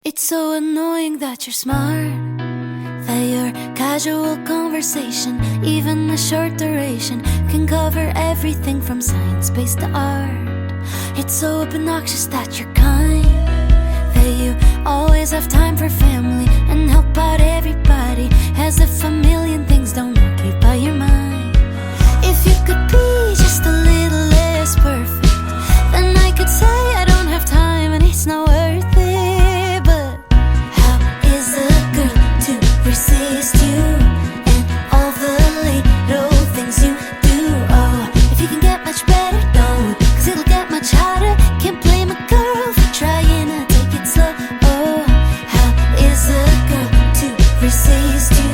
It's so annoying that you're smart, that your casual conversation, even a short duration, can cover everything from science-based to art. It's so obnoxious that you're kind, that you always have time for family and help out everybody, as if a million things don't occupy your mind. If you could be just a little less perfect, then I could say I don't have time and it's not worth it. Resist you and all the little things you do. Oh, if you can get much better, don't, cause it'll get much harder. Can't blame a girl for trying to take it slow. Oh, how is a girl to resist you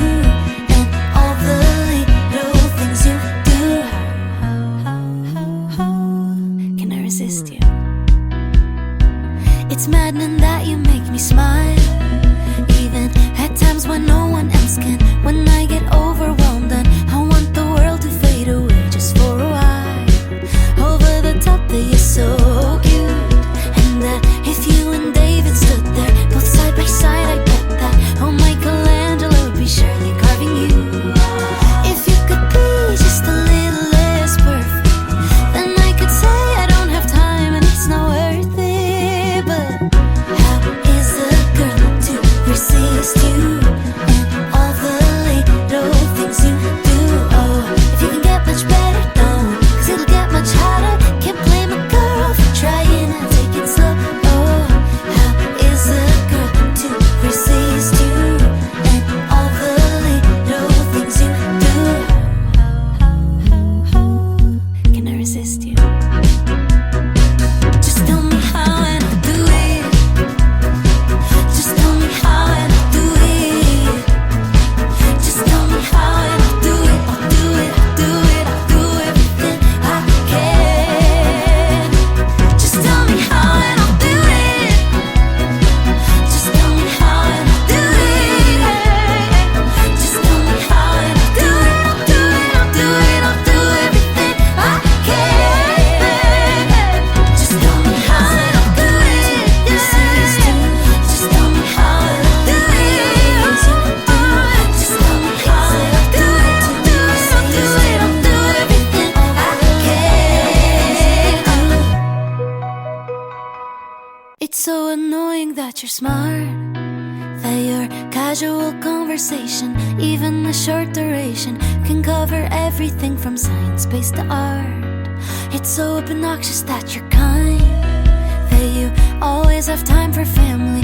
and all the little things you do? How can I resist you? It's maddening that you make me smile, even at times when no one else can. When I get overwhelmed and I want the world to fade away just for a while. Over the top that you're so cute, and that if you and David stood there both side by side, I bet that oh Michelangelo would be surely carving you. If you could be just a little less perfect, then I could say I don't have time and it's not worth it. But how is a girl to resist you and all the little things you do? Oh, if you can get much better, don't, cause it'll get much harder. Can't blame a girl for trying to take it slow. Oh, how is a girl to resist you and all the little things you do? How can I resist you? Just tell me how and I'll do it. Just tell me how and I'll do it. Just tell me how and I'll do it. I'll do it, I'll do it, I'll do everything I can. Just tell me how and I'll do it. Just tell me how and I'll do it. Just tell me how and I'll do it. I'll do it, I'll do it, I'll do everything I can. Just tell me how and I'll do it. Just tell me how and I'll do it. Just tell me how and I'll do it. I'll do everything I can. It's so annoying that you're smart, that your casual conversation, even a short duration, can cover everything from science-based to art. It's so obnoxious that you're kind, that you always have time for family